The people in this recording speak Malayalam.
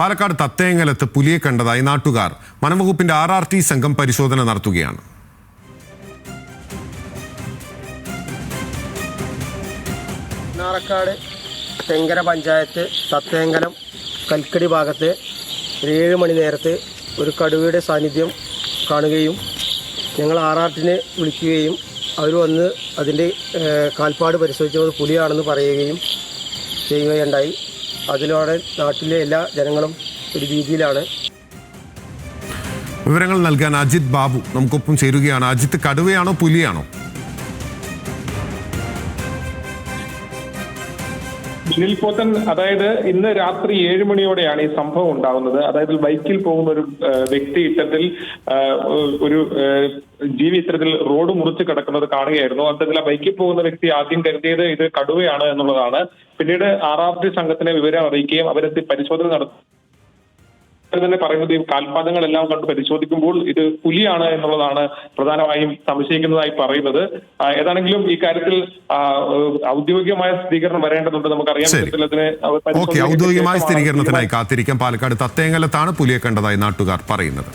പാലക്കാട് തത്തേങ്ങലത്ത് പുലിയെ കണ്ടതായി നാട്ടുകാർ. വനംവകുപ്പിന്റെ RRT സംഘം പരിശോധന നടത്തുകയാണ്. നാറക്കാട് തെങ്കര പഞ്ചായത്ത് തത്തേങ്കലം കൽക്കടി ഭാഗത്ത് 7 മണി നേരത്ത് ഒരു കടുവയുടെ സാന്നിധ്യം കാണുകയും ഞങ്ങൾ RRTനെ വിളിക്കുകയും അവർ വന്ന് അതിൻ്റെ കാൽപ്പാട് പരിശോധിച്ചത് പുലിയാണെന്ന് പറയുകയും ചെയ്യുകയുണ്ടായി. അതിലൂടെ നാട്ടിലെ എല്ലാ ജനങ്ങളും ഒരു ഭീതിയിലാണ്. വിവരങ്ങൾ നൽകാൻ അജിത് ബാബു നമുക്കൊപ്പം ചേരുകയാണ്. അജിത്ത്, കടുവയാണോ പുലിയാണോ? സുനിൽ പോത്തൻ, അതായത് ഇന്ന് രാത്രി 7 മണിയോടെയാണ് ഈ സംഭവം ഉണ്ടാകുന്നത്. അതായത് ബൈക്കിൽ പോകുന്ന ഒരു വ്യക്തി ഇത്തരത്തിൽ ഒരു ജീവി ഇത്തരത്തിൽ റോഡ് മുറിച്ച് കിടക്കുന്നത് കാണുകയായിരുന്നു. അത്തരത്തിൽ ആ ബൈക്കിൽ പോകുന്ന വ്യക്തി ആദ്യം കരുതിയത് ഇത് കടുവയാണ് എന്നുള്ളതാണ്. പിന്നീട് RRT സംഘത്തിനെ വിവരം അറിയിക്കുകയും അവരെത്തി പരിശോധന നടത്തി തന്നെ പറയുന്നത് ഈ കാൽപാദങ്ങളെല്ലാം കണ്ട് പരിശോധിക്കുമ്പോൾ ഇത് പുലിയാണ് എന്നുള്ളതാണ് പ്രധാനമായും സംശയിക്കുന്നതായി പറയുന്നത്. ഏതാണെങ്കിലും ഈ കാര്യത്തിൽ ഔദ്യോഗികമായ സ്ഥിരീകരണം വരേണ്ടതുണ്ട്. നമുക്കറിയാം ഔദ്യോഗികമായ സ്ഥിരീകരണത്തിനായി കാത്തിരിക്കാം. പാലക്കാട് തത്തേങ്ങലത്താണ് പുലിയെ കണ്ടതായി നാട്ടുകാർ പറയുന്നത്.